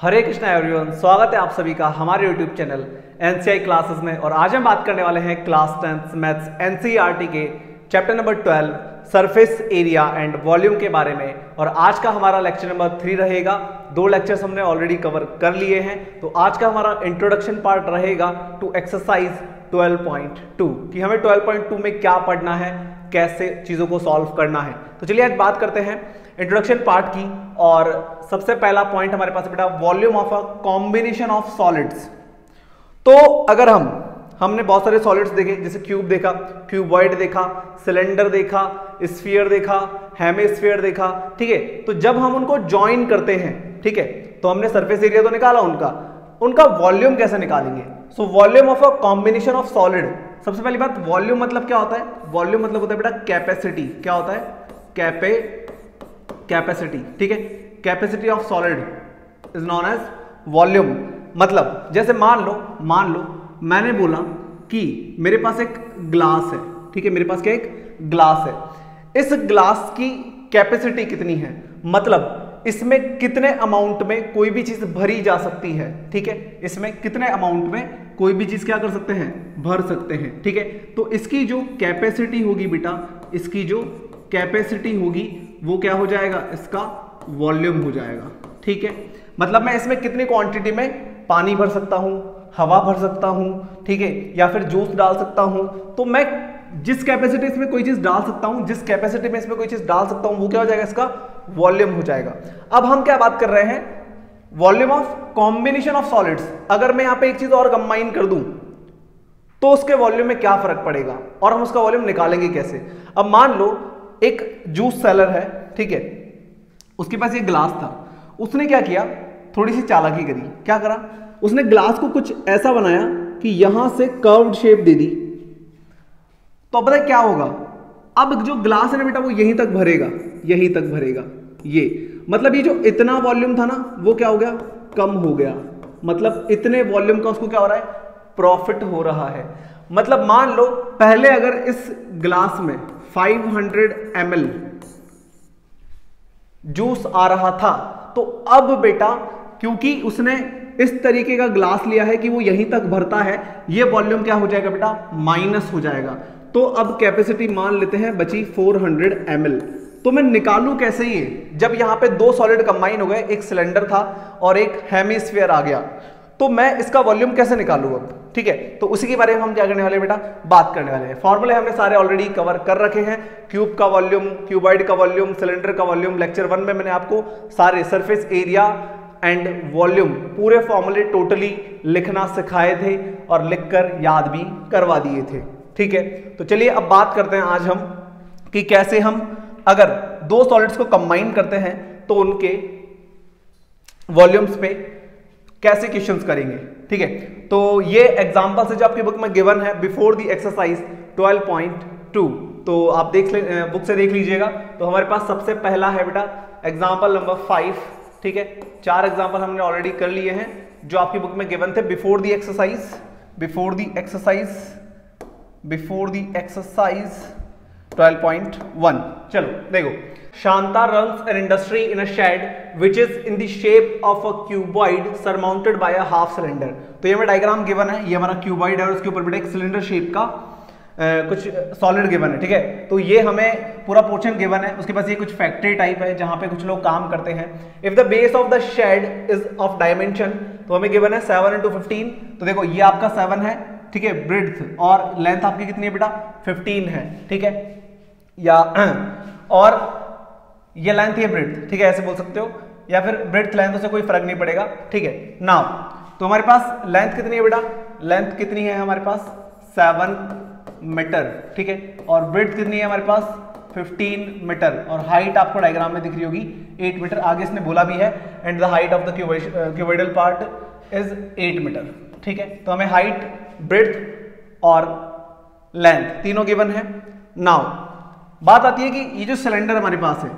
हरे Krishna everyone, स्वागत है आप सभी का हमारे YouTube चैनल एनसीआई क्लासेस में। और आज हम बात करने वाले हैं क्लास 10 मैथ्स एनसीईआरटी के chapter number 12 surface area and volume के बारे में। और आज का हमारा लेक्चर नंबर 3 रहेगा। 2 लेक्चर्स हमने ऑलरेडी कवर कर लिए हैं, तो आज का हमारा इंट्रोडक्शन पार्ट रहेगा टू एक्सरसाइज 12.2 कि हमें 12.2 में क्या पढ़ना है, कैसे चीजों को सॉल्व करना है। तो चलिए आज बात करते हैं इंट्रोडक्शन पार्ट की। और सबसे पहला पॉइंट हमारे पास बेटा volume of a combination of solids. तो अगर हमने बहुत सारे सॉलिड्स देखे, जैसे क्यूब देखा, क्यूबॉइड देखा, सिलेंडर देखा, स्फीयर देखा, हेमिस्फीयर देखा, ठीक है। तो जब हम उनको ज्वाइन करते हैं, ठीक है, तो हमने सरफेस एरिया तो निकाला उनका वॉल्यूम कैसे निकालेंगे। So volume of a combination of solid. सबसे पहली बात, वॉल्यूम मतलब क्या होता है? वॉल्यूम मतलब होता है बेटा कैपेसिटी। क्या होता है? कैपेसिटी, ठीक है। Capacity of solid is known as volume. मतलब जैसे मान लो मैंने बोला कि मेरे पास एक ग्लास है, ठीक है, मेरे पास क्या एक ग्लास है। इस ग्लास की कैपेसिटी कितनी है, मतलब इसमें कितने अमाउंट में कोई भी चीज भरी जा सकती है, ठीक है। इसमें कितने अमाउंट में कोई भी चीज क्या कर सकते हैं, भर सकते हैं, ठीक है। तो इसकी जो कैपेसिटी होगी बेटा, इसकी जो कैपेसिटी होगी वो क्या हो जाएगा, इसका वॉल्यूम हो जाएगा, ठीक है। मतलब मैं इसमें कितनी क्वांटिटी में पानी भर सकता हूं, हवा भर सकता हूं, ठीक है, या फिर जूस डाल सकता हूं। तो मैं जिस कैपेसिटी इसमें कोई चीज डाल सकता हूं, जिस कैपेसिटी में इसमें कोई चीज डाल सकता हूं, वो क्या हो जाएगा, इसका वॉल्यूम हो जाएगा। अब हम क्या बात कर रहे हैं, volume of combination of solids. अगर मैं यहां पे एक चीज और कंबाइन कर दूं तो उसके वॉल्यूम में क्या फर्क पड़ेगा और हम उसका वॉल्यूम निकालेंगे कैसे। अब मान लो एक जूस सेलर है, ठीक है, उसके पास एक ग्लास था। उसने क्या किया, थोड़ी सी चालाकी करी। क्या करा, उसने ग्लास को कुछ ऐसा बनाया कि यहां से कर्व्ड शेप दे दी। तो अब पता है क्या होगा, अब जो ग्लास है ना बेटा वो यहीं तक भरेगा, यहीं तक भरेगा। ये मतलब ये जो इतना वॉल्यूम था ना वो क्या हो गया, कम हो गया। मतलब इतने वॉल्यूम का उसको क्या हो रहा है, प्रॉफिट हो रहा है। मतलब मान लो पहले अगर इस ग्लास में 500 ml जूस आ रहा था, तो अब बेटा क्योंकि उसने इस तरीके का ग्लास लिया है कि वो यहीं तक भरता है, ये वॉल्यूम क्या हो जाएगा बेटा, माइनस हो जाएगा। तो अब कैपेसिटी मान लेते हैं बची 400 ml। तो मैं निकालूं कैसे ये, जब यहां पे 2 सॉलिड कंबाइन हो गए, एक सिलेंडर था और एक हेमिस्फीयर आ गया, तो मैं इसका वॉल्यूम कैसे निकालूं अब, ठीक है। तो उसी के बारे में हम क्या करने वाले हैं बेटा, बात करने वाले हैं। फॉर्मूले हमने सारे ऑलरेडी कवर कर रखे हैं। क्यूब का वॉल्यूम, क्यूबॉइड का वॉल्यूम, सिलेंडर का वॉल्यूम, लेक्चर 1 में मैंने आपको सारे सरफेस एरिया एंड वॉल्यूम पूरे फॉर्मूले टोटली लिखना सिखाए थे और लिखकर याद भी करवा दिए थे, ठीक है। तो चलिए अब बात करते हैं आज हम कि कैसे हम अगर 2 सॉलिड्स को कंबाइन करते हैं तो उनके वॉल्यूम्स पे कैसे क्वेश्चंस करेंगे, ठीक है। तो ये एग्जांपल से जो आपकी बुक में गिवन है बिफोर द एक्सरसाइज 12.2, तो आप बुक से देख लीजिएगा। तो हमारे पास सबसे पहला है बेटा एग्जांपल नंबर 5, ठीक है। 4 एग्जांपल हमने ऑलरेडी कर लिए हैं जो आपकी बुक में गिवन थे बिफोर द एक्सरसाइज 12.1। चलो देखो, Shanta runs an industry in a shed which is in the shape of a cuboid surmounted by a half cylinder। तो ये हमें डायग्राम गिवन है, ये हमारा क्यूबॉइड है और उसके ऊपर बेटा एक सिलेंडर शेप का कुछ सॉलिड गिवन है, ठीक है। तो ये हमें पूरा पोर्शन गिवन है। उसके पास ये कुछ फैक्ट्री टाइप है जहां पे कुछ लोग काम करते हैं। If the base of the shed is of dimension, तो हमें गिवन है 7 × 15। तो देखो ये आपका 7 है, ठीक है, ब्रेड्थ, और लेंथ आपकी कितनी है बेटा, 15 है, ठीक है, या और ये लेंथ ये ब्रेड्थ, ठीक है, ऐसे बोल सकते हो, या फिर ब्रेड्थ लेंथ से कोई फर्क नहीं पड़ेगा, ठीक है। नाउ तो हमारे पास लेंथ कितनी है बेटा, लेंथ कितनी है हमारे पास 7 मीटर, ठीक है, और ब्रेड्थ कितनी है हमारे पास 15 मीटर, और हाइट आपको डायग्राम में दिख रही होगी 8 मीटर। आगे इसने बोला भी है and the height of the cuboidal part is 8 metre, ठीक है। तो हमें हाइट, ब्रेड्थ और लेंथ तीनों गिवन है। नाउ बात आती है कि ये जो सिलेंडर हमारे पास है,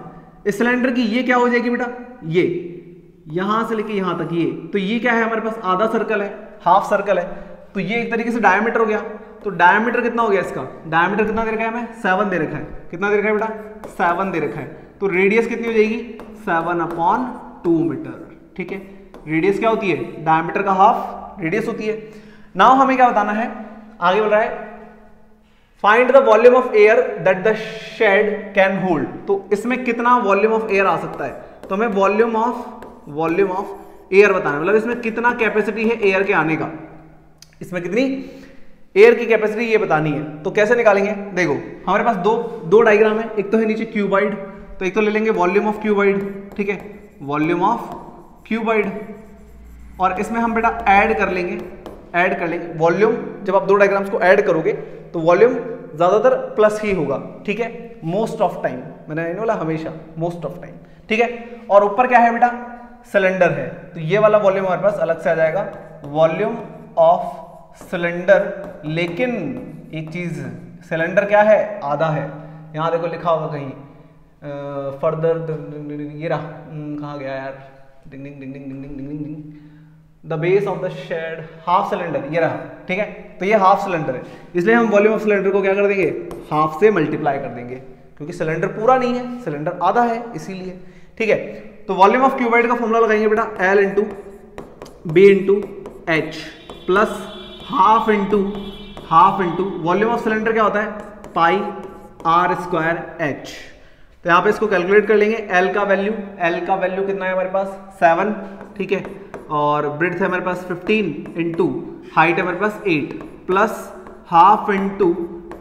इस सिलेंडर की ये क्या हो जाएगी बेटा, ये यहां से लेके यहां तक, ये तो ये क्या है हमारे पास, आधा सर्कल है, हाफ सर्कल है। तो ये एक तरीके से डायमीटर हो गया। तो डायमीटर कितना हो गया इसका, डायमीटर कितना दे रखा है हमें, 7 दे रखा है। कितना दे रखा है बेटा, 7 दे रखा है। तो रेडियस कितनी हो जाएगी, 7/2 मीटर, ठीक है। रेडियस क्या होती है, डायमीटर का हाफ रेडियस होती है। नाउ हमें क्या बताना है, आगे बोल रहा है find the volume of air that the shed can hold. तो इसमें कितना वॉल्यूम ऑफ एयर आ सकता है, तो हमें वॉल्यूम ऑफ एयर बताना है, मतलब इसमें कितना कैपेसिटी है एयर के आने का, इसमें कितनी एयर की कैपेसिटी ये बतानी है। तो कैसे निकालेंगे, देखो हमारे पास दो डायग्राम है, एक तो है नीचे क्यूबॉइड, तो एक तो ले लेंगे वॉल्यूम ऑफ क्यूबॉइड, ठीक है, वॉल्यूम ऑफ क्यूबॉइड, और इसमें हम बेटा ऐड कर लेंगे वॉल्यूम। जब आप दो डायग्राम्स को ऐड करोगे तो वॉल्यूम ज्यादातर प्लस ही होगा, ठीक है, मोस्ट ऑफ टाइम, मैंने नहीं बोला हमेशा, मोस्ट ऑफ टाइम, ठीक है। और ऊपर क्या है बेटा, सिलेंडर है, तो ये वाला वॉल्यूम हमारे पास अलग से आ जाएगा, वॉल्यूम ऑफ सिलेंडर। लेकिन एक चीज, सिलेंडर क्या है, आधा है, यहां देखो लिखा होगा कहीं फर्दर, ये रहा, कहाँ गया यार, डिंग डिंग डिंग डिंग डिंग डिंग डिंग, the base of the shed half cylinder, ये रहा, ठीक है। तो ये हाफ सिलेंडर है, इसलिए हम वॉल्यूम ऑफ सिलेंडर को क्या कर देंगे, हाफ से मल्टीप्लाई कर देंगे, क्योंकि सिलेंडर पूरा नहीं है, सिलेंडर आधा है इसीलिए, ठीक है। तो वॉल्यूम ऑफ क्यूबॉइड का फॉर्मूला लगाएंगे बेटा, L into B into H plus half into volume of cylinder क्या होता है, पाई आर स्क्वायर एच। तो यहाँ पे इसको कैलकुलेट कर लेंगे, L का वैल्यू कितना है हमारे पास 7, ठीक है, और ब्रेड्थ है हमारे पास 15 इंटू हाइट है हमारे पास 8 प्लस हाफ इंटू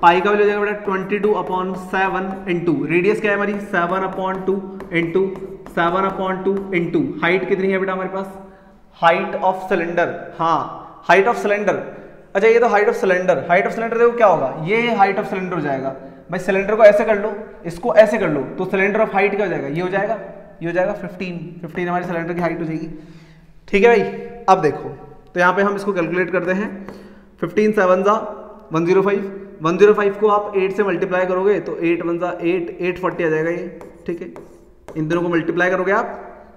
पाई का वैल्यू हो जाएगा बेटा 22/7 इंटू रेडियस क्या है हमारी 7/2 इंटू 7/2 इंटू हाइट कितनी है बेटा हमारे पास, हाइट ऑफ सिलेंडर, हाँ हाइट ऑफ सिलेंडर, अच्छा ये तो हाइट ऑफ सिलेंडर देखो क्या होगा, ये हाइट ऑफ सिलेंडर हो जाएगा भाई, सिलेंडर को ऐसे कर लो, इसको ऐसे कर लो, तो सिलेंडर ऑफ हाइट क्या हो जाएगा, ये हो जाएगा 15 हमारी सिलेंडर की हाइट हो जाएगी, ठीक है भाई। अब देखो तो यहाँ पे हम इसको कैलकुलेट करते हैं, 15 7 जा 105 को आप 8 से मल्टीप्लाई करोगे तो 8 1 जा 8, 840 आ जाएगा ये, ठीक है, इन दोनों को मल्टीप्लाई करोगे आप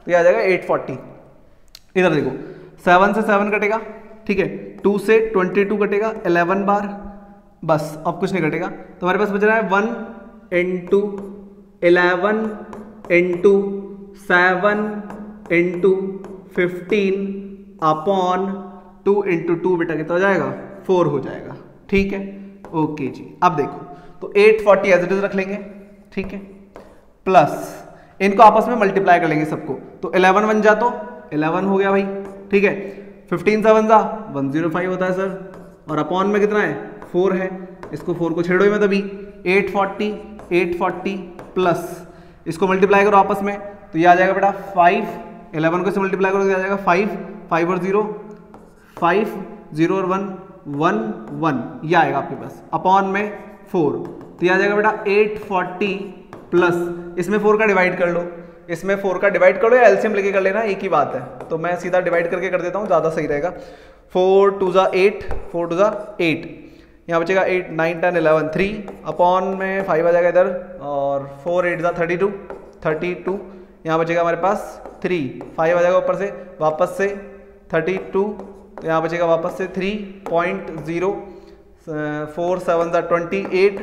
तो ये आ जाएगा 840। इधर देखो 7 से 7 कटेगा, ठीक है, 2 से 22 कटेगा 11 बार, बस अब कुछ नहीं कटेगा, तो हमारे पास बच रहा है 1 into 11 into 7 into 15 upon 2 into 2 बेटा कितना हो जाएगा 4 हो जाएगा, ठीक है, ओके जी। अब देखो तो 840 एज इट इज रख लेंगे, ठीक है, प्लस इनको आपस में मल्टीप्लाई कर लेंगे सबको, तो 11 1 जा तो 11 हो गया भाई, ठीक है, 15 7 जा 105 होता है सर, और अपॉन में कितना है 4 है, इसको 4 को छेड़ो ही मत अभी, 840 प्लस इसको मल्टीप्लाई करो आपस में, तो ये आ जाएगा बेटा 5, 11 को से मल्टीप्लाई करो तो आ जाएगा 5 और 0 5 0 और 1 1 ये आएगा आपके पास, अपॉन में 4, तो ये आ जाएगा बेटा 840 प्लस इसमें 4 का डिवाइड कर लो, इसमें 4 का डिवाइड कर लो या एलसीएम लेके कर लेना, एक ही बात है, तो मैं सीधा डिवाइड करके कर देता हूँ, ज़्यादा सही रहेगा। 4 2 जा 8 यहाँ बचेगा 8 9 10 11 3 अपॉन में 5 आ जाएगा इधर, और 4 8 जा 32 यहाँ बचेगा हमारे पास 3 5 आ जाएगा ऊपर से वापस से 32, तो यहाँ बचेगा वापस से 3.0 4 7 जा 28,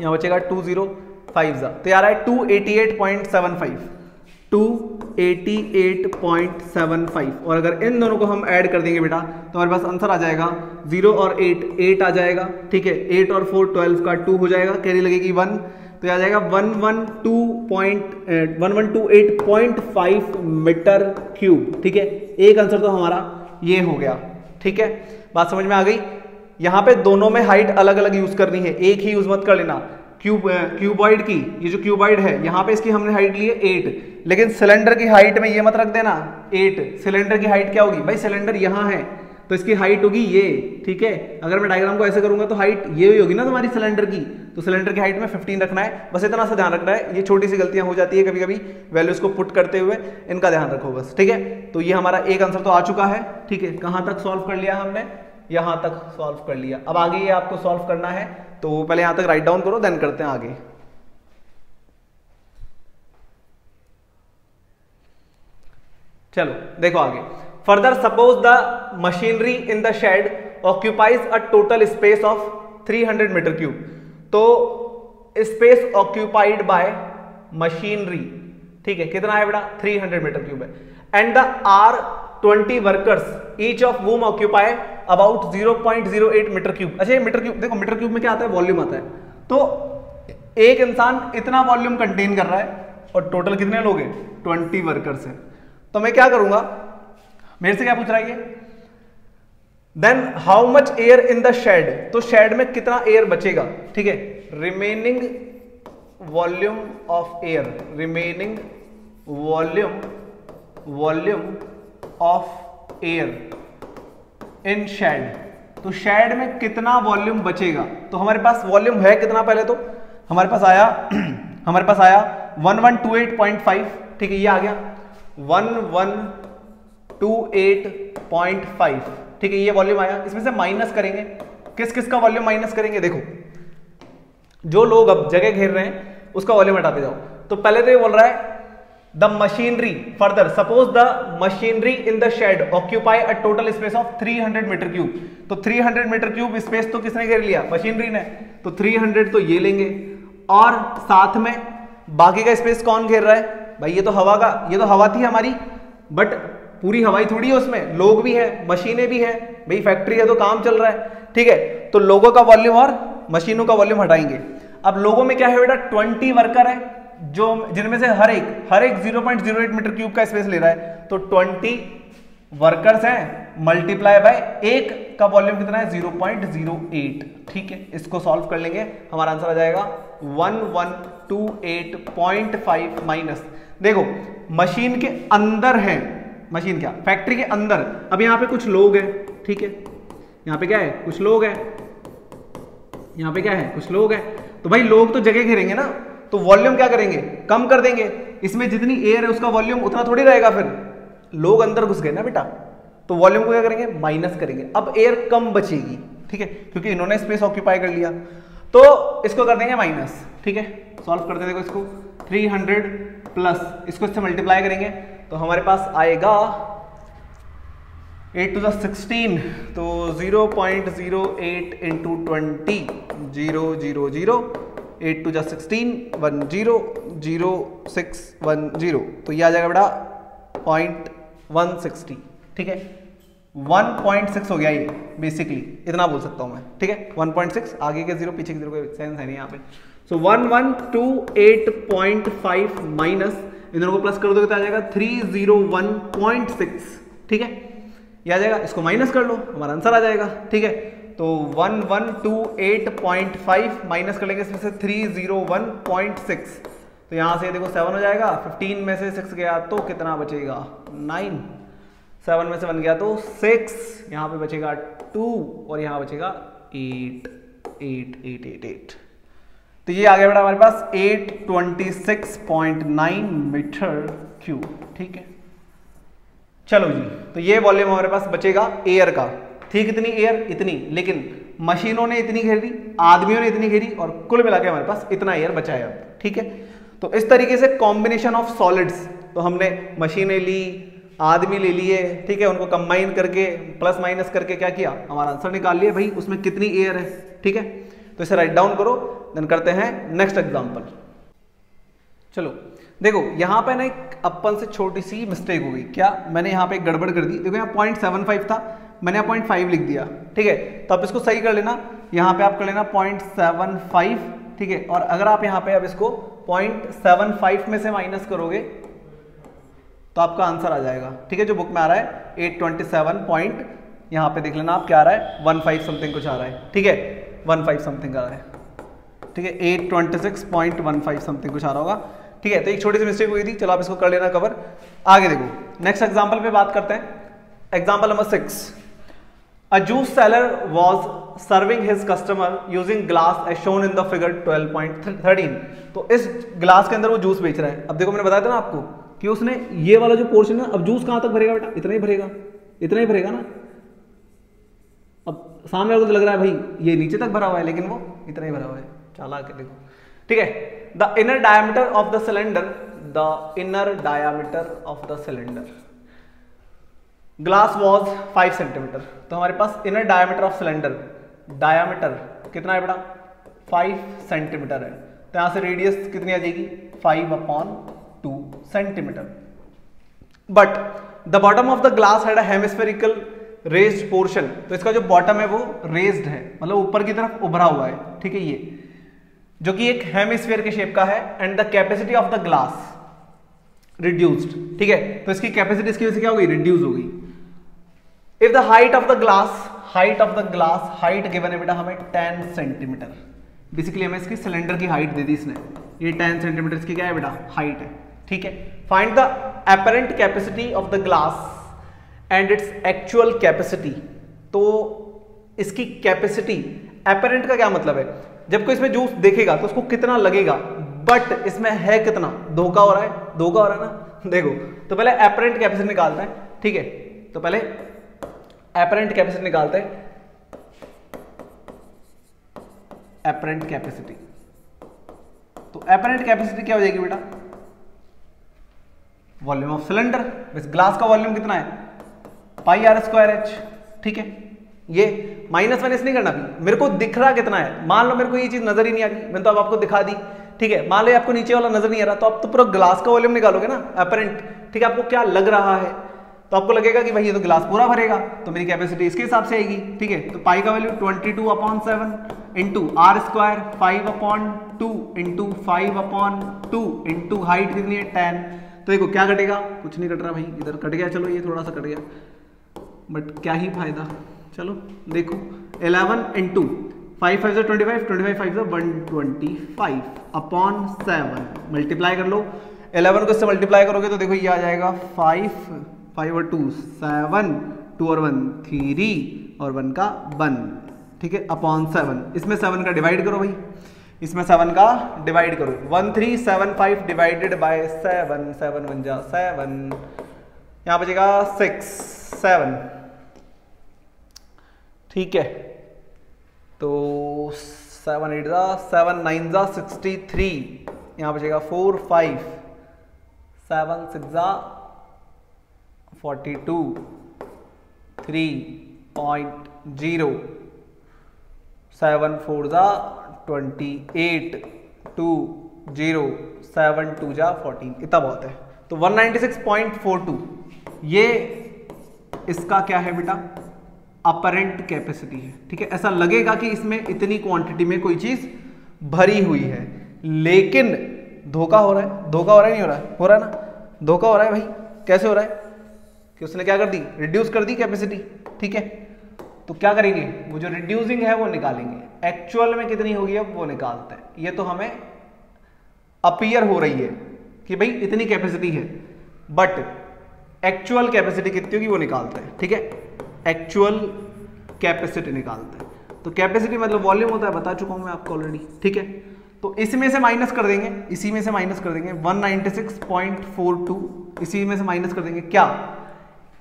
यहाँ बचेगा 205 जा, तो यार है 288.75 और अगर इन दोनों को हम ऐड कर देंगे बेटा तो हमारे पास आंसर आ जाएगा 0 और 8 आ जाएगा, ठीक है, 8 और 4 12 का 2 हो जाएगा, कैरी लगेगी 1, तो ये आ जाएगा 1128.5 मीटर क्यूब, ठीक है, एक आंसर तो हमारा ये हो गया, ठीक है, बात समझ में आ गई। यहाँ पे दोनों में हाइट अलग अलग यूज करनी है, एक ही यूज मत कर लेना। क्यूबॉइड की, ये जो क्यूबॉइड है यहाँ पे इसकी हमने हाइट ली है 8, लेकिन सिलेंडर की हाइट में ये मत रख देना 8, सिलेंडर की हाइट क्या होगी भाई, सिलेंडर यहाँ है तो इसकी हाइट होगी ये, ठीक है, अगर मैं डायग्राम को ऐसे करूंगा तो हाइट ये होगी ना तुम्हारी सिलेंडर की, तो सिलेंडर की हाइट में 15 रखना है, बस इतना सा ध्यान रखना है, ये छोटी सी गलतियां हो जाती है कभी कभी वैल्यूज को पुट करते हुए, इनका ध्यान रखो बस, ठीक है। तो ये हमारा एक आंसर तो आ चुका है, ठीक है, कहां तक सॉल्व कर लिया हमने, यहां तक सॉल्व कर लिया। अब आगे ये आपको सॉल्व करना है, तो पहले यहां तक राइट डाउन करो, देन करते हैं आगे। चलो देखो आगे, further suppose the machinery in the shed occupies a total space of 300 metre cube, तो स्पेस ऑक्यूपाइड बाय मशीनरी, ठीक है, कितना है बेटा 300 मीटर क्यूब है, and there 20 workers each of whom occupy about 0.08 metre cube. अच्छा ये metre cube, देखो मीटर क्यूब में क्या आता है, वॉल्यूम आता है। तो एक इंसान इतना वॉल्यूम कंटेन कर रहा है और टोटल कितने लोग हैं, 20 वर्कर्स हैं। तो मैं क्या करूंगा, मेरे से क्या पूछ रहा है ये, then how much air in the shed, तो शेड में कितना एयर बचेगा, ठीक है, remaining volume of air, remaining volume of air in shed, तो शेड में कितना वॉल्यूम बचेगा। तो हमारे पास वॉल्यूम है कितना, पहले तो हमारे पास आया 1128.5, ठीक है, ये आ गया 1128.5, ठीक है, ये वॉल्यूम आया। इसमें से माइनस करेंगे, किस किस का वॉल्यूम माइनस करेंगे, देखो जो लोग अब जगह घेर रहे हैं उसका वॉल्यूम हटाते जाओ। तो पहले तो ये बोल रहा है the machinery, further suppose the machinery in the shed occupy a total space of 300 metre cube, तो 300 मीटर क्यूब स्पेस तो किसने घेर लिया, मशीनरी ने, तो 300 तो ये लेंगे, और साथ में बाकी का स्पेस कौन घेर रहा है भाई, ये तो हवा का, ये तो हवा थी हमारी, बट पूरी हवाई थोड़ी है, उसमें लोग भी है, मशीनें भी है, भाई फैक्ट्री है तो काम चल रहा है, ठीक है। तो लोगों का वॉल्यूम और मशीनों का वॉल्यूम हटाएंगे। अब लोगों में क्या है बेटा, 20 वर्कर है, जो जिनमें से हर एक 0.08 मीटर क्यूब का स्पेस ले रहा है, तो 20 वर्कर्स हैं मल्टीप्लाई बाय एक का वॉल्यूम कितना है, 0.08, ठीक है। इसको सॉल्व कर लेंगे, हमारा आंसर आ जाएगा 1128.5 माइनस, देखो मशीन के अंदर है, मशीन क्या, फैक्ट्री के अंदर, अब यहाँ पे कुछ लोग हैं, ठीक है, यहाँ पे क्या है, कुछ लोग हैं, यहाँ पे क्या है, कुछ लोग हैं, तो भाई लोग तो जगह घेरेंगे ना, तो वॉल्यूम क्या करेंगे, कम कर देंगे, इसमें जितनी एयर है उसका वॉल्यूम उतना थोड़ी रहेगा, फिर लोग अंदर घुस गए ना बेटा, तो वॉल्यूम को क्या करेंगे, माइनस करेंगे। अब एयर कम बचेगी, ठीक है, क्योंकि इन्होंने स्पेस ऑक्यूपाई कर लिया, तो इसको कर देंगे माइनस, ठीक है। सॉल्व करते देखो इसको, 300 प्लस इसको इससे मल्टीप्लाई करेंगे, तो हमारे पास आएगा 8 to the 16, तो 0.08 into 20, 000, 8 to the 16, 100610, तो ये आ जाएगा बेटा 0.160, ठीक है, 1.6 हो गया ये, बेसिकली इतना बोल सकता हूं मैं, ठीक है, 1.6, आगे के 0 पीछे के 0 का सेंस है नहीं यहाँ पे। सो 1128.5 माइनस, इन दोनों को प्लस कर दोगे तो आ जाएगा 301.6, ठीक है, ये आ जाएगा, इसको माइनस कर लो, हमारा आंसर आ जाएगा, ठीक है। तो 1128.5 माइनस कर लेंगे इसमें से 301.6, तो यहां से देखो 7 हो जाएगा, 15 में से 6 गया तो कितना बचेगा, 9, 7 में से 1 गया तो 6, यहाँ पे बचेगा 2 और यहाँ बचेगा 8. तो ये आ गया बेटा हमारे पास 826.9 मीटर क्यूब, ठीक है। चलो जी, तो ये वॉल्यूम हमारे पास बचेगा एयर का, थी कितनी एयर, इतनी, लेकिन मशीनों ने इतनी घेरी, आदमियों ने इतनी घेरी, और कुल मिला के हमारे पास इतना एयर बचा है, ठीक है। तो इस तरीके से कॉम्बिनेशन ऑफ सॉलिड्स, तो हमने मशीनें ली, आदमी ले लिए, ठीक है, उनको कंबाइन करके प्लस माइनस करके क्या किया, हमारा आंसर निकाल लिया भाई उसमें कितनी एयर है, ठीक है। तो इसे राइट डाउन करो, देन करते हैं नेक्स्ट एग्जांपल। चलो देखो यहाँ पे ना एक अपन से छोटी सी मिस्टेक हो गई, क्या, मैंने यहाँ पे एक गड़बड़ कर दी, देखो यहाँ 0.75 था, मैंने यहाँ 0.5 लिख दिया, ठीक है। तो आप इसको सही कर लेना, यहाँ पे आप कर लेना 0.75, ठीक है, और अगर आप यहाँ पे अब इसको 0.75 में से माइनस करोगे तो आपका आंसर आ जाएगा, ठीक है, जो बुक में आ रहा है 827 पॉइंट, यहाँ पे देख लेना आप क्या आ रहा है, 15 समथिंग कुछ आ रहा है, ठीक है, 15 समथिंग आ रहा है, ठीक है, 826.15 समथिंग कुछ आ रहा होगा, ठीक है। तो एक छोटी सी मिस्टेक हुई थी, चलो आप इसको कर लेना कवर। आगे देखो नेक्स्ट एग्जांपल पे बात करते हैं, example number 6, a juice seller was serving his customer using glass as shown in the figure 12.13, तो इस ग्लास के अंदर वो जूस बेच रहा है। अब देखो मैंने बताया था ना आपको कि उसने ये वाला जो पोर्शन है, अब जूस कहां तक भरेगा बेटा, इतना ही भरेगा, इतना ही भरेगा ना। अब सामने वाले को तो लग रहा है भाई ये नीचे तक भरा हुआ है, लेकिन वो इतना ही भरा हुआ है, चालाक है देखो, ठीक है। The inner diameter of the cylinder, the inner diameter of the cylinder glass was 5 centimetre, तो हमारे पास inner diameter of cylinder, diameter कितना है बेटा, 5 सेंटीमीटर है, तो यहां से रेडियस कितनी आ जाएगी, 5/2 centimetre. But the bottom of the glass had a hemispherical raised portion, तो इसका जो बॉटम है वो रेज्ड है, मतलब ऊपर की तरफ उभरा हुआ है, ठीक है, ये जो कि एक हेमिस्फीयर के शेप का है। And the capacity of the glass reduced, ठीक है, तो इसकी कैपेसिटी इसकी वजह से क्या होगी, रिड्यूस होगी। If the height of the glass, height given है बेटा हमें 10 सेंटीमीटर, बेसिकली हमें इसकी सिलेंडर की हाइट दे दी इसने, ये 10 सेंटीमीटर इसकी क्या है बेटा, हाइट है, ठीक है। Find the apparent capacity of the glass and its actual capacity, तो इसकी कैपेसिटी, एपरेंट का क्या मतलब है, जब कोई इसमें जूस देखेगा तो उसको कितना लगेगा, बट इसमें है कितना, धोखा हो रहा है ना। देखो तो पहले एपरेंट कैपेसिटी निकालते हैं, ठीक है, तो पहले एपरेंट कैपेसिटी निकालते हैं, एपरेंट कैपेसिटी, तो एपरेंट कैपेसिटी क्या हो जाएगी बेटा, वॉल्यूम ऑफ सिलेंडर, ग्लास का वॉल्यूम कितना है, पाई आर स्क्वायर एच, ठीक है। ये माइनस माइनस नहीं करना भी, मेरे को दिख रहा कितना है, मान लो मेरे को ये चीज नजर ही नहीं आ रही, मैंने तो अब आपको दिखा दी, ठीक है, मान लो आपको नीचे वाला नजर नहीं आ रहा, तो आप तो पूरा ग्लास का वॉल्यूम निकालोगे ना, एपरेंट, ठीक है, आपको क्या लग रहा है, तो आपको लगेगा कि भाई ये तो ग्लास पूरा भरेगा, तो मेरी कैपेसिटी इसके हिसाब से आएगी, ठीक है। तो पाई का value 22/7 into r square 5/2 into 5/2 into height कितनी है 10, तो देखो क्या कटेगा, कुछ नहीं कट रहा भाई, इधर कट गया, चलो ये थोड़ा सा कट गया, बट क्या ही फायदा, चलो देखो 11 इंटू 5 5 25, 25 5 125 अपॉन 7, मल्टीप्लाई कर लो, 11 को इससे मल्टीप्लाई करोगे तो देखो ये आ जाएगा 5 और 2 7, 2 और 1 3 और 1 का 1, ठीक है, अपॉन 7, इसमें 7 का डिवाइड करो भाई, इसमें 7 का डिवाइड करो, 1375 डिवाइडेड बाय 7, 7 1 जा 7, यहाँ बचेगा 6 7, ठीक है, तो 7 8 जा 7 9 जा 63, यहाँ बचेगा 4 5 7 6 जा 42 3.0 7 4 जा 28 2 0 7 2 जा 14, इतना बहुत है, तो 196.42 ये इसका क्या है बेटा, अपरेंट कैपेसिटी है, ठीक है। ऐसा लगेगा कि इसमें इतनी क्वांटिटी में कोई चीज भरी हुई है, लेकिन धोखा हो रहा है नहीं हो रहा है, हो रहा है ना, धोखा हो रहा है भाई, कैसे हो रहा है कि उसने क्या कर दी, रिड्यूस कर दी कैपेसिटी, ठीक है। तो क्या करेंगे, वो जो रिड्यूसिंग है वो निकालेंगे, एक्चुअल में कितनी होगी अब वो निकालते हैं, ये तो हमें अपीयर हो रही है कि भाई इतनी कैपेसिटी है, बट एक्चुअल कैपेसिटी कितनी होगी वो निकालते हैं, ठीक है, एक्चुअल कैपेसिटी निकालते हैं। तो कैपेसिटी मतलब वॉल्यूम होता है, बता चुका हूं मैं आपको ऑलरेडी, ठीक है। तो इसमें से माइनस कर देंगे, इसी में से माइनस कर देंगे 196.42, इसी में से माइनस कर देंगे क्या,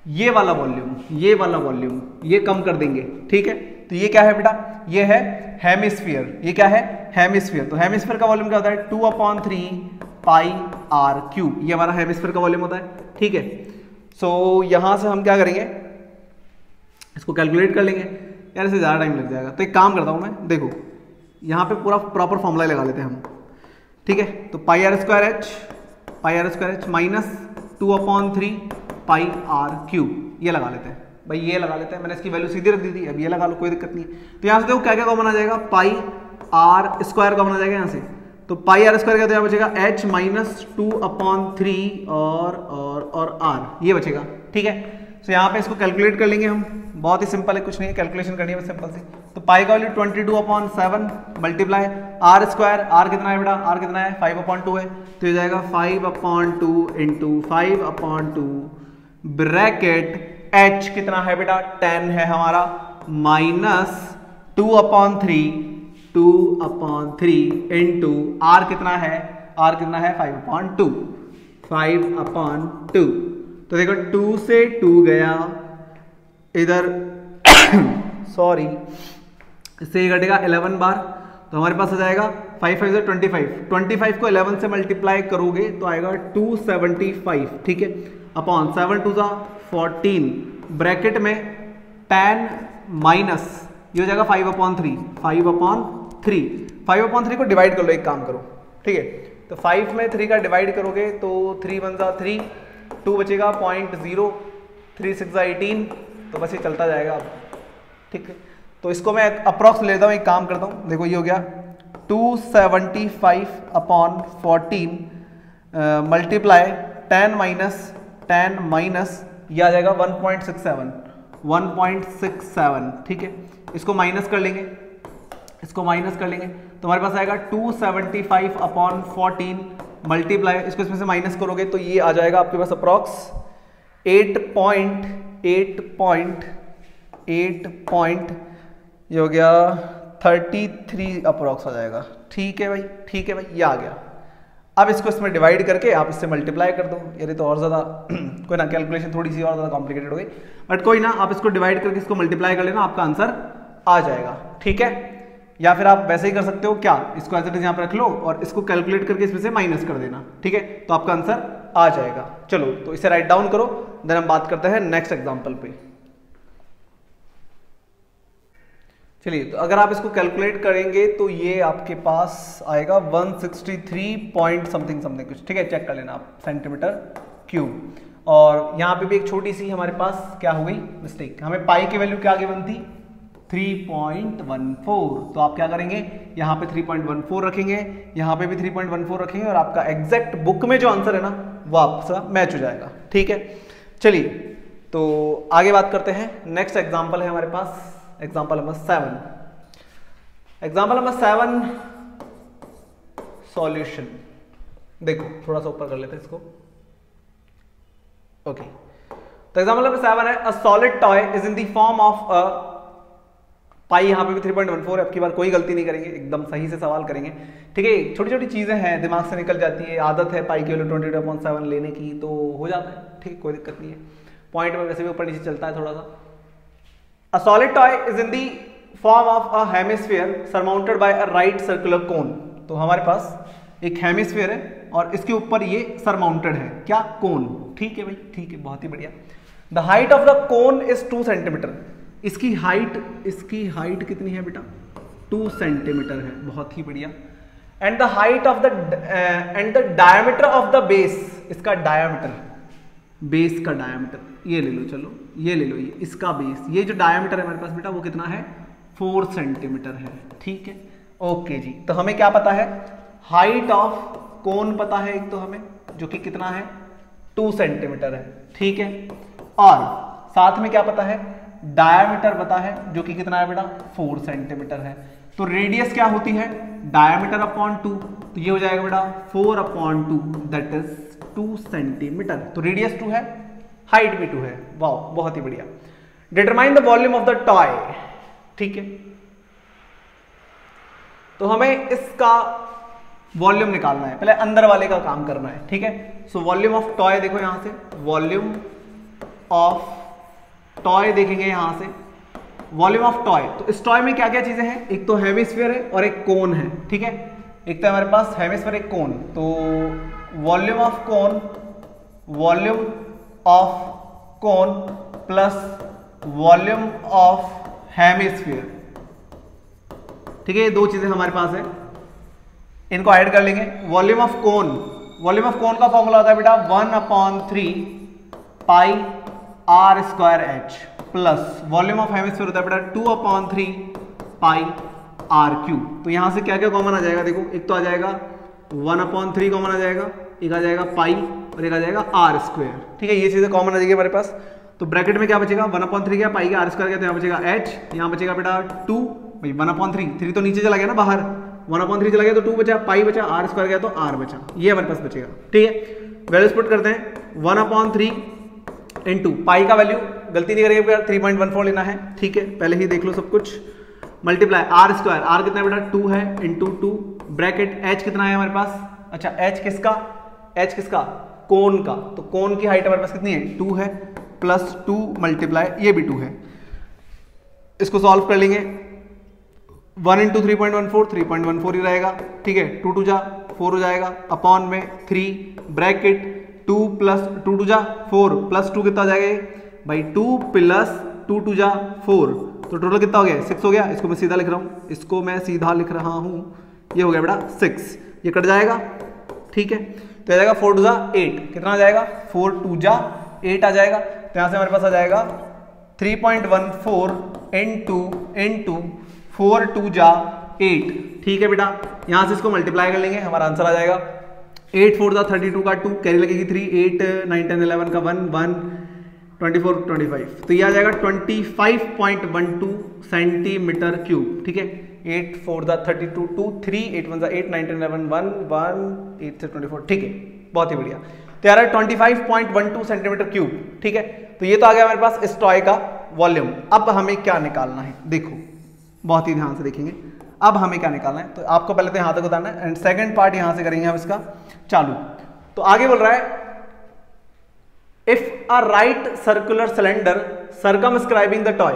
ये वाला वॉल्यूम, ये कम कर देंगे, ठीक है। तो ये क्या है बेटा, ये है हेमिस्फीयर, ये क्या है हेमिस्फीयर, तो हेमिस्फीयर का वॉल्यूम क्या होता है 2/3 पाई आर क्यूब, ये हमारा हेमिस्फीयर का वॉल्यूम होता है, ठीक है। सो यहां से हम क्या करेंगे, इसको कैलकुलेट कर लेंगे, यार इसे ज़्यादा टाइम लग जाएगा, तो एक काम करता हूँ मैं, देखो यहाँ पे पूरा प्रॉपर फॉर्मूला लगा लेते हैं हम, ठीक है। तो pi r square h minus 2/3 pi r cube, ये लगा लेते हैं भाई, ये लगा लेते हैं, मैंने इसकी वैल्यू सीधी रख दी थी, अब ये लगा लो, कोई दिक्कत नहीं। तो यहाँ से देखो क्या क्या कॉमन आ जाएगा, पाई आर स्क्वायर कॉमन आ जाएगा यहाँ से, तो पाई आर स्क्वायर का तो यहाँ बचेगा h माइनस 2/3 और r, ये बचेगा, ठीक है। तो यहाँ पे इसको कैलकुलेट कर लेंगे हम, बहुत ही सिंपल है, कुछ नहीं है, कैलकुलेशन करनी है बस सिंपल सी। तो पाई का value 22/7 multiply r square, r कितना है बेटा, आर कितना है 5/2 है, तो ये जाएगा 5/2 इंटू 5/2 ब्रैकेट h कितना है बेटा 10 है हमारा, माइनस 2/3 इंटू r कितना है 5/2, तो देखो 2 से 2 गया इधर सॉरी, इससे ये घटेगा 11 बार, तो हमारे पास आ जाएगा 5 5 25 को 11 से मल्टीप्लाई करोगे तो आएगा 275, ठीक है, अपॉन 7 2 14 ब्रैकेट में 10 माइनस ये हो जाएगा 5/3 को डिवाइड कर लो, एक काम करो, ठीक है। तो 5 में 3 का डिवाइड करोगे तो 3 1 3, 2 बचेगा 0.0, 3 6 18, तो बस ये चलता जाएगा अब, ठीक है। तो इसको मैं अप्रॉक्स लेता हूँ, एक काम करता हूँ, देखो ये हो गया 275/14 मल्टीप्लाई 10 माइनस ये आ जाएगा 1.67, ठीक है। इसको माइनस कर लेंगे, तो हमारे पास आएगा 275/14 मल्टीप्लाई, इसको इसमें से माइनस करोगे तो ये आ जाएगा आपके पास अप्रॉक्स 8 ये हो गया 33 अप्रॉक्स आ जाएगा, ठीक है भाई, ये आ गया। अब इसको इसमें डिवाइड करके आप इससे मल्टीप्लाई कर दो, यार तो और ज़्यादा कोई ना, कैलकुलेशन थोड़ी सी और ज़्यादा कॉम्प्लिकेटेड हो गई, बट कोई ना, आप इसको डिवाइड करके इसको मल्टीप्लाई कर लेना, आपका आंसर आ जाएगा, ठीक है। या फिर आप वैसे ही कर सकते हो, क्या इसको एज इट इज यहाँ पे रख लो और इसको कैलकुलेट करके इसमें से माइनस कर देना, ठीक है, तो आपका आंसर आ जाएगा। चलो तो इसे राइट डाउन करो, देन हम बात करते हैं नेक्स्ट एग्जांपल पे। चलिए, तो अगर आप इसको कैलकुलेट करेंगे तो ये आपके पास आएगा 163 पॉइंट समथिंग कुछ, ठीक है, चेक कर लेना आप, सेंटीमीटर क्यूब। और यहाँ पे भी एक छोटी सी हमारे पास क्या हो गई मिस्टेक, हमें पाई की वैल्यू क्या गिवन थी 3.14, तो आप क्या करेंगे, यहाँ पे 3.14 रखेंगे, यहाँ पे भी 3.14 रखेंगे, और आपका एग्जैक्ट बुक में जो आंसर है ना वो आपका मैच हो जाएगा, ठीक है। चलिए तो आगे बात करते हैं, नेक्स्ट एग्जाम्पल है हमारे पास, एग्जाम्पल नंबर 7 सॉल्यूशन। देखो थोड़ा सा ऊपर कर लेते हैं इसको, ओके। तो एग्जाम्पल नंबर 7 है, a solid toy is in the form of a pie, यहाँ पे भी 3.14, अब की बार कोई गलती नहीं करेंगे, एकदम सही से सवाल करेंगे, ठीक है। छोटी छोटी चीजें हैं, दिमाग से निकल जाती है, आदत है पाई की वैल्यू 22.7 लेने की, तो हो जाता है, ठीक, कोई दिक्कत नहीं है, पॉइंट में वैसे भी ऊपर नीचे चलता है थोड़ा सा। A solid toy is in the form of a hemisphere surmounted by a right circular cone, तो हमारे पास एक हेमिस्फीयर है और इसके ऊपर ये सरमाउंटेड है, क्या, कोन, ठीक है भाई, ठीक है, बहुत ही बढ़िया। The height of the cone is 2 centimetre, इसकी हाइट कितनी है बेटा, 2 सेंटीमीटर है, बहुत ही बढ़िया। And the height of the end the diameter of the base, इसका डायमीटर, बेस का डायमीटर, ये ले लो, चलो ये ले लो, ये इसका बेस, ये जो डायमीटर है हमारे पास बेटा वो कितना है 4 सेंटीमीटर है, ठीक है, ओके जी। तो हमें क्या पता है, हाइट ऑफ कोन पता है एक, तो हमें जो कि कितना है 2 सेंटीमीटर है, ठीक है, और साथ में क्या पता है, डायमीटर पता है जो कि कितना है बेटा 4 सेंटीमीटर है। तो रेडियस क्या होती है, डायमीटर अपॉन 2, तो ये हो जाएगा बेटा 4/2, दैट इज 2 सेंटीमीटर। तो रेडियस 2 है, हाइट भी 2 है, वाह बहुत ही बढ़िया। Determine the volume of the toy, ठीक है, तो हमें इसका वॉल्यूम निकालना है, पहले अंदर वाले का काम करना है, ठीक है। सो वॉल्यूम ऑफ टॉय, देखो यहां से वॉल्यूम ऑफ टॉय देखेंगे, यहां से वॉल्यूम ऑफ टॉय, तो इस टॉय में क्या क्या चीजें हैं, एक तो हेमिस्फीयर है और एक कोन है, ठीक है, एक तो हमारे पास हेमिस्फीयर, एक कोन, तो volume of cone plus volume of hemisphere, ठीक है, ये दो चीजें हमारे पास है, इनको ऐड कर लेंगे। वॉल्यूम ऑफ कोन का फॉर्मूला होता है बेटा 1/3 पाई r² h plus volume of hemisphere होता है बेटा 2/3 पाई r³। तो यहां से क्या क्या कॉमन आ जाएगा, देखो एक तो आ जाएगा 1/3 कॉमन आ जाएगा, एक आ जाएगा पाई और एक आ जाएगा r², ठीक है, ये चीजें कॉमन आ जाएगी हमारे पास। तो ब्रैकेट में क्या बचेगा, 1/3 क्या, पाई का r² क्या, तो यहाँ बचेगा h, यहाँ बचेगा बेटा 2, भाई 1/3 तो नीचे चला गया ना बाहर, 1/3 चला गया तो 2 बचा, पाई बचा, r² गया तो r बचा, ये हमारे पास बचेगा, ठीक है। वैल्यूज पुट करते हैं, 1/3 इंटू पाई का वैल्यू, गलती नहीं करेंगे 3.14 लेना है, ठीक है, पहले ही देख लो सब कुछ, मल्टीप्लाई r² r कितना बेटा 2 है, इंटू 2 ब्रैकेट h कितना है हमारे पास, अच्छा h किसका कोन का, तो कोन की हाइट हमारे पास कितनी है 2 है, प्लस 2 मल्टीप्लाई ये भी 2 है, इसको सॉल्व कर लेंगे, 1 इंटू 3.14 ही रहेगा, ठीक है, 2 2 जा 4 हो जाएगा, अपॉन में 3 ब्रैकेट 2 प्लस 2 2 जा 4 प्लस 2 कितना हो जाएगा भाई 2 प्लस 2 2 जा 4, तो टोटल कितना हो गया 6 हो गया। इसको मैं सीधा लिख रहा हूँ, ये हो गया बेटा 6, ये कट जाएगा, ठीक है, तो आ जाएगा 4 2 जा 8, कितना आ जाएगा 4 2 जा 8 आ जाएगा। तो यहाँ से हमारे पास आ जाएगा 3.14 इंटू 4 2 जा 8। ठीक है बेटा, यहाँ से इसको मल्टीप्लाई कर लेंगे, हमारा आंसर आ जाएगा 8 4 32 का 2, कैरी लगेगी 3, 8 9 10 11 का 1 1 24 25, तो ये आ जाएगा 25.12 सेंटीमीटर क्यूब। ठीक है, 8 4 32 2 3 8 1 8 9 10 11 1 1 8 से 24। ठीक है, बहुत ही बढ़िया। तो यार 25.12 सेंटीमीटर क्यूब। ठीक है, तो ये तो आ गया हमारे पास इस टॉय का वॉल्यूम। अब हमें क्या निकालना है, देखो बहुत ही ध्यान से देखेंगे। अब हमें क्या निकालना है, तो आपको पहले तो यहाँ तक उतारना है एंड सेकंड पार्ट यहाँ से करेंगे हम इसका चालू। तो आगे बोल रहा है if a right circular cylinder circumscribing the toy.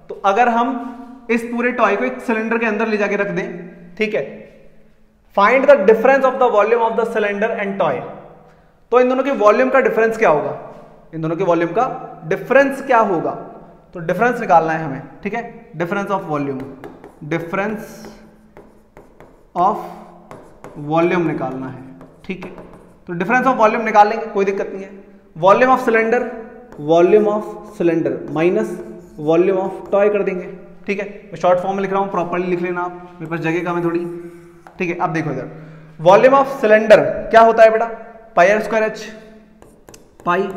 तो अगर हम इस पूरे टॉय को एक सिलेंडर के अंदर ले जाके रख दें, ठीक है, find the difference of the volume of the cylinder and toy. तो इन दोनों के वॉल्यूम का डिफरेंस क्या होगा, इन दोनों के वॉल्यूम का डिफरेंस क्या होगा, तो डिफरेंस निकालना है हमें। ठीक है, difference of volume, difference of volume निकालना है। ठीक है, तो डिफरेंस ऑफ वॉल्यूम निकाल लेंगे, कोई दिक्कत नहीं है। Volume of cylinder minus volume of toy कर देंगे। ठीक है, मैं शॉर्ट फॉर्म में लिख रहा हूं, प्रॉपर्ली लिख लेना आप, मेरे पास जगह कम है थोड़ी। ठीक है, अब देखो इधर वॉल्यूम ऑफ सिलेंडर क्या होता है बेटा, pi r square h, pi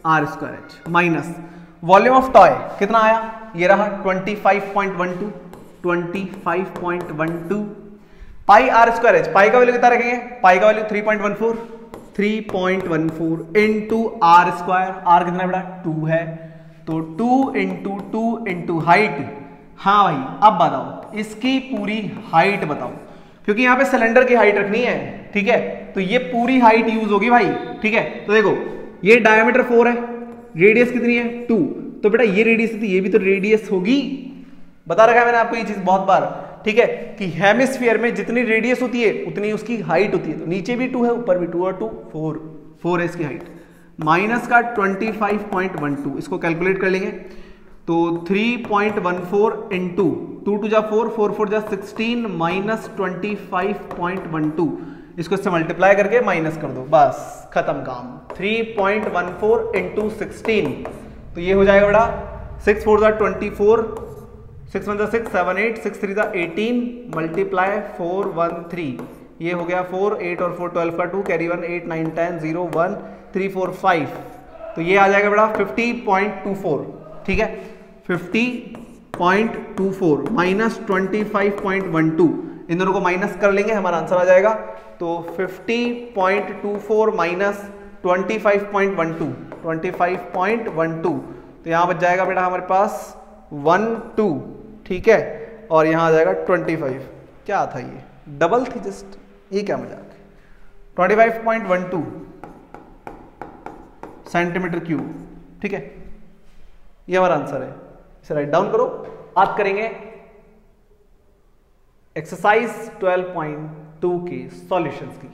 r square h minus volume of toy कितना आया, ये रहा 25.12 pi r square h. Pi का वैल्यू कितना रखेंगे, पाई का value 3.14 into r square, r कितना है बेटा 2 है, तो 2 इंटू हाइट। हाँ भाई, अब बताओ इसकी पूरी हाइट बताओ, क्योंकि यहाँ पे सिलेंडर की हाइट रखनी है। ठीक है, तो ये पूरी हाइट यूज होगी भाई। ठीक है, तो देखो ये डायमीटर 4 है, रेडियस कितनी है 2, तो बेटा ये रेडियस थी, ये भी तो रेडियस होगी। बता रखा है मैंने आपको ये चीज बहुत बार। ठीक है, कि हेमिस्फीयर में जितनी रेडियस होती है उतनी उसकी हाइट होती है, तो नीचे भी 2 है ऊपर भी 2 और 2 4 है इसकी हाइट। माइनस का 25.12, इसको कैलकुलेट कर लेंगे तो 3.14 इंटू 2 2 जा 4 4 4 जा 16 माइनस 25.12, इसको इससे मल्टीप्लाई करके माइनस कर दो, बस खत्म काम। 3.14 इंटू 16, तो ये हो जाएगा बेटा 6 4 जा 24 6 1 जा 6 7 8 6 3 जा 18 मल्टीप्लाई 4 1 3, ये हो गया 4 8 और 4 12 का 2, कैरी 1 8 9 10 0 1 3 4 5, तो ये आ जाएगा बेटा 50.24। ठीक है, 50.24 माइनस 25.12, इन दोनों को माइनस कर लेंगे, हमारा आंसर आ जाएगा तो 50.24 माइनस 25.12, तो यहाँ बच जाएगा बेटा हमारे पास 12। ठीक है, और यहाँ आ जाएगा 25। क्या था ये, डबल थी जस्ट, ये क्या मजाक, 25.12 सेंटीमीटर क्यूब। ठीक है, ये हमारा आंसर है, इसे राइट डाउन करो। बात करेंगे एक्सरसाइज 12.2 के सॉल्यूशंस की।